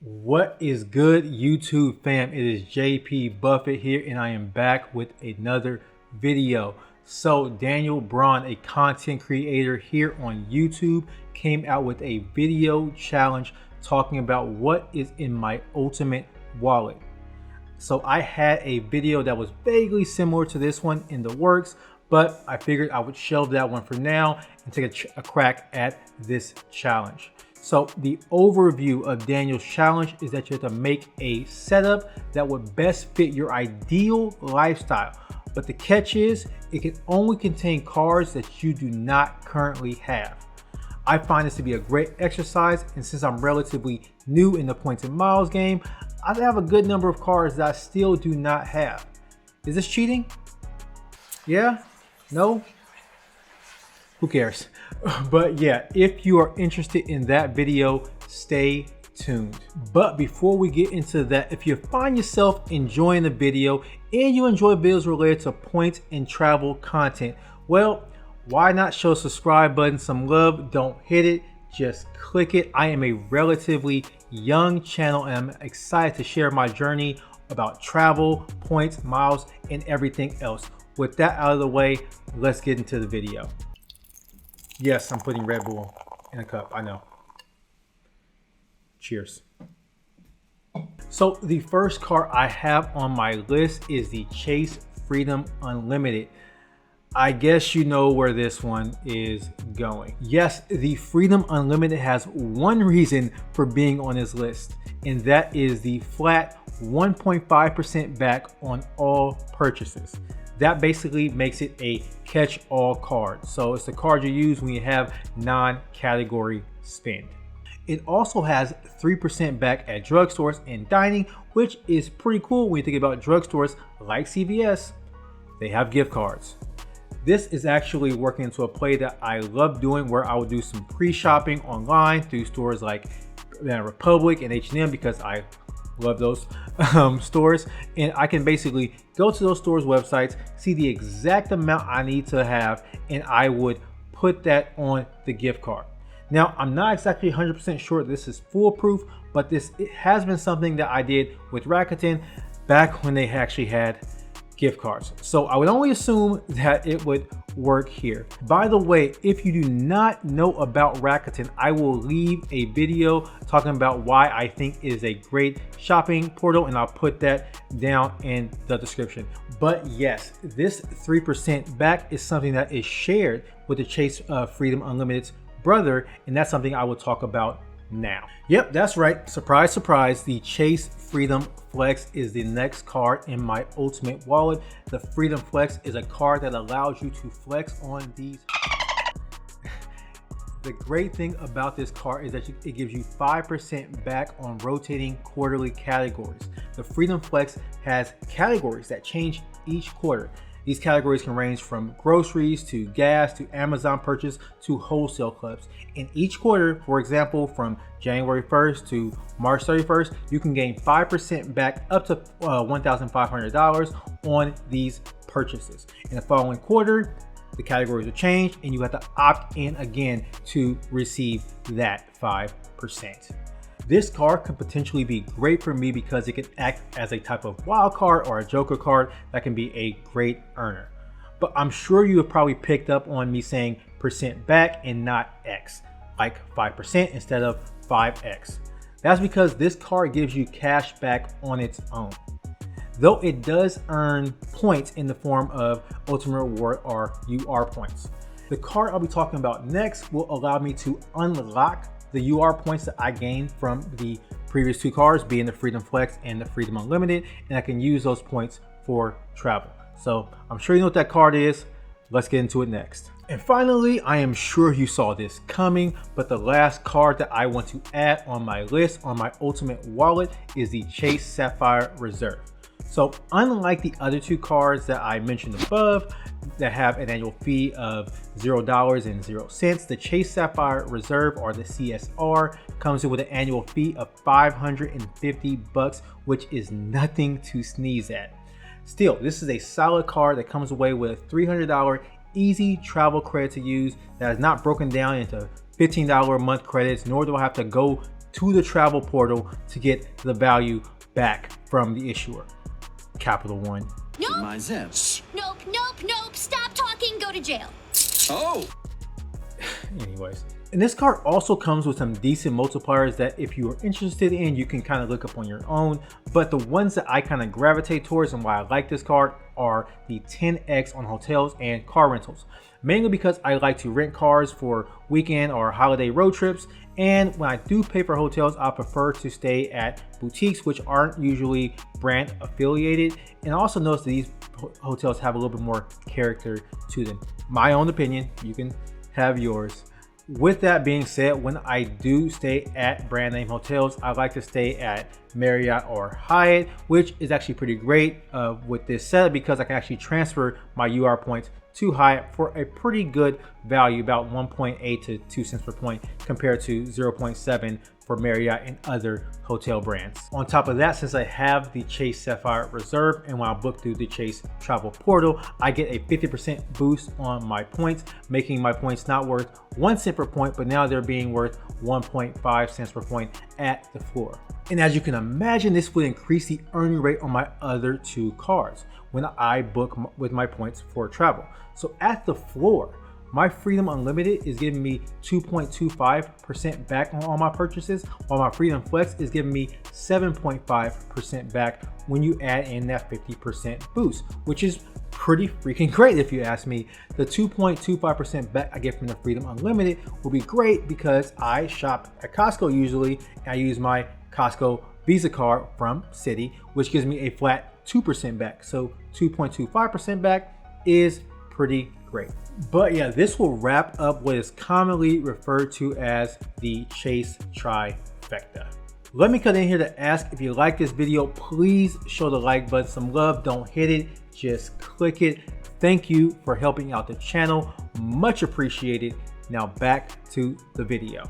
What is good, YouTube fam? It is JP Buffett here, and I am back with another video. So Daniel Braun, a content creator here on YouTube, came out with a video challenge talking about what is in my ultimate wallet. So I had a video that was vaguely similar to this one in the works, but I figured I would shelve that one for now and take a crack at this challenge. So the overview of Daniel's challenge is that you have to make a setup that would best fit your ideal lifestyle. But the catch is it can only contain cards that you do not currently have. I find this to be a great exercise, and since I'm relatively new in the points and miles game, I have a good number of cards that I still do not have. Is this cheating? Yeah? No? Who cares? But yeah, if you are interested in that video, stay tuned. But before we get into that, if you find yourself enjoying the video and you enjoy videos related to points and travel content, well, why not show the subscribe button some love? Don't hit it, just click it. I am a relatively young channel and I'm excited to share my journey about travel, points, miles, and everything else. With that out of the way, let's get into the video. Yes, I'm putting Red Bull in a cup, I know. Cheers. So the first card I have on my list is the Chase Freedom Unlimited. I guess you know where this one is going. Yes, the Freedom Unlimited has one reason for being on this list, and that is the flat 1.5% back on all purchases. That basically makes it a catch-all card. So it's the card you use when you have non-category spend. It also has 3% back at drugstores and dining, which is pretty cool when you think about drugstores like CVS. They have gift cards. This is actually working into a play that I love doing, where I would do some pre-shopping online through stores like Banana Republic and H&M, because I love those stores, and I can basically go to those stores' websites, see the exact amount I need to have, and I would put that on the gift card. Now, I'm not exactly 100% sure this is foolproof, but it has been something that I did with Rakuten back when they actually had gift cards. So I would only assume that it would work here. By the way, if you do not know about Rakuten, I will leave a video talking about why I think it is a great shopping portal, and I'll put that down in the description. But yes, this 3% back is something that is shared with the Chase Freedom Unlimited's brother, and that's something I will talk about now. Yep, that's right. Surprise, surprise. The Chase Freedom Flex is the next card in my ultimate wallet. The Freedom Flex is a card that allows you to flex on these. The great thing about this card is that it gives you 5% back on rotating quarterly categories. The Freedom Flex has categories that change each quarter. These categories can range from groceries to gas to Amazon purchase to wholesale clubs. In each quarter, for example, from January 1st to March 31st, you can gain 5% back up to $1,500 on these purchases. In the following quarter, the categories will change and you have to opt in again to receive that 5%. This card could potentially be great for me because it can act as a type of wild card or a joker card that can be a great earner. But I'm sure you have probably picked up on me saying percent back and not X, like 5% instead of 5X. That's because this card gives you cash back on its own, though it does earn points in the form of Ultimate Reward or UR points. The card I'll be talking about next will allow me to unlock the UR points that I gained from the previous two cards, being the Freedom Flex and the Freedom Unlimited, and I can use those points for travel. So I'm sure you know what that card is. Let's get into it next. And finally, I am sure you saw this coming, but the last card that I want to add on my list on my ultimate wallet is the Chase Sapphire Reserve. So unlike the other two cards that I mentioned above that have an annual fee of $0.00, the Chase Sapphire Reserve, or the CSR, comes in with an annual fee of $550, which is nothing to sneeze at. Still, this is a solid card that comes away with a $300 easy travel credit to use that is not broken down into $15 a month credits, nor do I have to go to the travel portal to get the value back from the issuer. Capital One. Nope. My zips. Nope. Stop talking, go to jail. Oh! Anyways. And this card also comes with some decent multipliers that if you are interested in, you can kind of look up on your own. But the ones that I kind of gravitate towards and why I like this card are the 10x on hotels and car rentals. Mainly because I like to rent cars for weekend or holiday road trips. And when I do pay for hotels, I prefer to stay at boutiques, which aren't usually brand affiliated. And I also notice that these hotels have a little bit more character to them. My own opinion, you can have yours. With that being said, when I do stay at brand name hotels, I like to stay at Marriott or Hyatt, which is actually pretty great with this setup because I can actually transfer my UR points to Hyatt for a pretty good value, about 1.8 to 2 cents per point compared to 0.7 for Marriott and other hotel brands. On top of that, since I have the Chase Sapphire Reserve and when I book through the Chase Travel Portal, I get a 50% boost on my points, making my points not worth 1 cent per point, but now they're being worth 1.5 cents per point at the floor. And as you can imagine, this would increase the earning rate on my other two cards when I book with my points for travel. So at the floor, my Freedom Unlimited is giving me 2.25% back on all my purchases, while my Freedom Flex is giving me 7.5% back when you add in that 50% boost, which is pretty freaking great if you ask me. The 2.25% back I get from the Freedom Unlimited will be great because I shop at Costco usually, and I use my Costco Visa card from Citi, which gives me a flat 2% back. So 2.25% back is pretty great. But yeah, this will wrap up what is commonly referred to as the Chase trifecta. Let me cut in here to ask, if you like this video, please show the like button some love. Don't hit it, just click it. Thank you for helping out the channel, much appreciated. Now back to the video.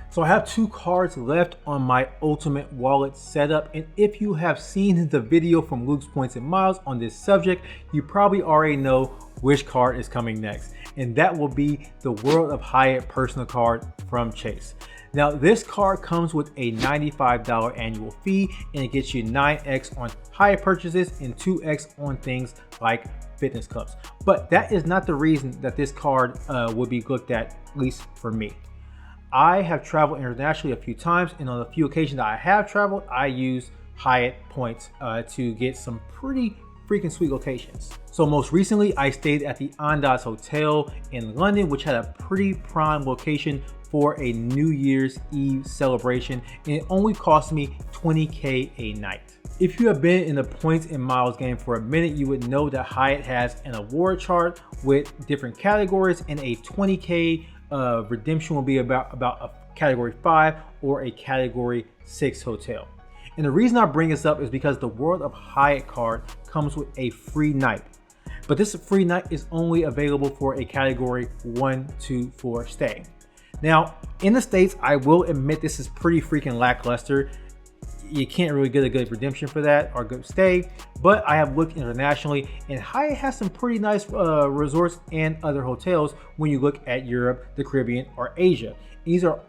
So I have 2 cards left on my Ultimate Wallet setup, and if you have seen the video from Luke's Points and Miles on this subject, you probably already know which card is coming next, and that will be the World of Hyatt personal card from Chase. Now this card comes with a $95 annual fee, and it gets you 9x on Hyatt purchases and 2x on things like fitness clubs. But that is not the reason that this card would be looked at least for me. I have traveled internationally a few times, and on the few occasions that I have traveled, I use Hyatt points to get some pretty freaking sweet locations. So most recently, I stayed at the Andaz Hotel in London, which had a pretty prime location for a New Year's Eve celebration, and it only cost me $20K a night. If you have been in the Points and Miles game for a minute, you would know that Hyatt has an award chart with different categories, and a $20K redemption will be about a category 5 or a category 6 hotel. And the reason I bring this up is because the World of Hyatt card comes with a free night, but this free night is only available for a category 1, 2, 4 stay. Now in the States, I will admit this is pretty freaking lackluster. You can't really get a good redemption for that or good stay, but I have looked internationally, and Hyatt has some pretty nice resorts and other hotels when you look at Europe, the Caribbean, or Asia. These are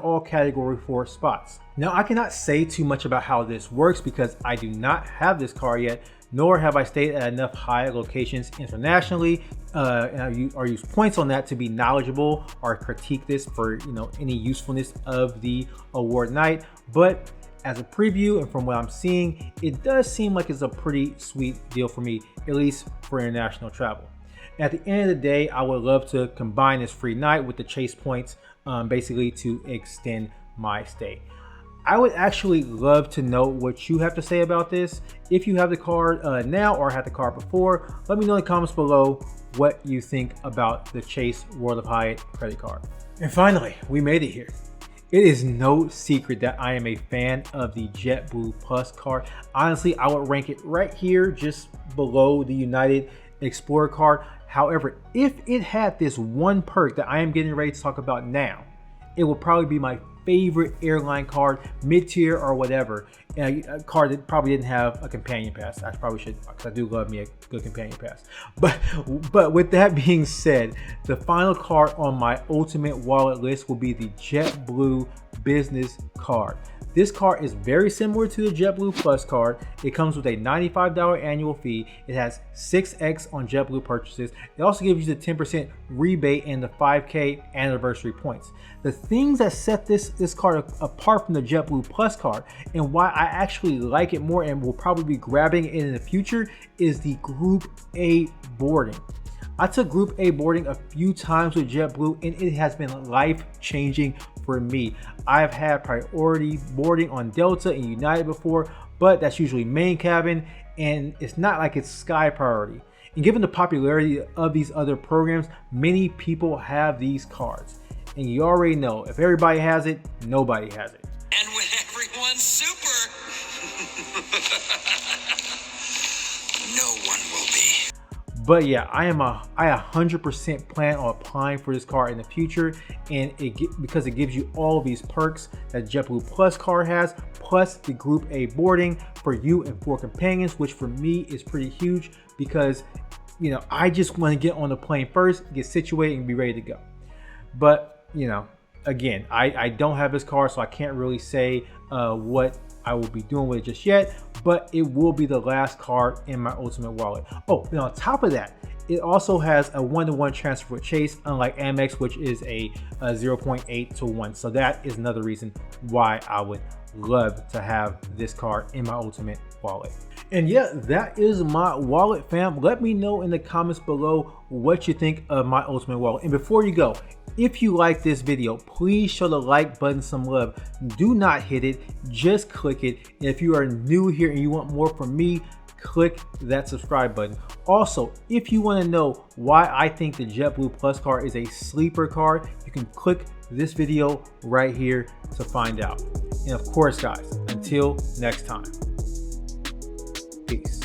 all category 4 spots. Now I cannot say too much about how this works because I do not have this card yet, nor have I stayed at enough Hyatt locations internationally, and I use points on that to be knowledgeable or critique this for any usefulness of the award night. But as a preview and from what I'm seeing, it does seem like it's a pretty sweet deal for me, at least for international travel. At the end of the day, I would love to combine this free night with the Chase points, basically to extend my stay. I would actually love to know what you have to say about this. If you have the card now or had the card before, let me know in the comments below what you think about the Chase World of Hyatt credit card. And finally, we made it here. It is no secret that I am a fan of the JetBlue Plus card. Honestly, I would rank it right here, just below the United Explorer card. However, if it had this one perk that I am getting ready to talk about now, it will probably be my favorite airline card, mid-tier or whatever, and a card that probably didn't have a companion pass. I probably should, because I do love me a good companion pass. But with that being said, the final card on my ultimate wallet list will be the JetBlue business card. This card is very similar to the JetBlue Plus card. It comes with a $95 annual fee. It has 6x on JetBlue purchases. It also gives you the 10% rebate and the 5K anniversary points. The things that set this card apart from the JetBlue Plus card, and why I actually like it more and will probably be grabbing it in the future, is the Group A boarding. I took Group A boarding a few times with JetBlue, and it has been life-changing for me. I've had priority boarding on Delta and United before, but that's usually main cabin, and it's not like it's sky priority. And given the popularity of these other programs, many people have these cards. And you already know, if everybody has it, nobody has it. And when everyone's super, no one will be. But yeah, I 100% plan on applying for this card in the future, and because it gives you all these perks that JetBlue Plus card has, plus the Group A boarding for you and 4 companions, which for me is pretty huge because, you know, I just want to get on the plane first, get situated, and be ready to go. But, you know, again, I don't have this card, so I can't really say what I will be doing with it just yet, but it will be the last card in my ultimate wallet. Oh, and on top of that, it also has a 1-to-1 transfer with Chase, unlike Amex, which is a 0.8 to 1. So that is another reason why I would love to have this card in my ultimate wallet. And yeah, that is my wallet, fam. Let me know in the comments below what you think of my ultimate wallet. And before you go, if you like this video, please show the like button some love. Do not hit it, just click it. And if you are new here and you want more from me, click that subscribe button. Also, if you want to know why I think the JetBlue Plus card is a sleeper card, you can click this video right here to find out. And of course, guys, until next time, peace.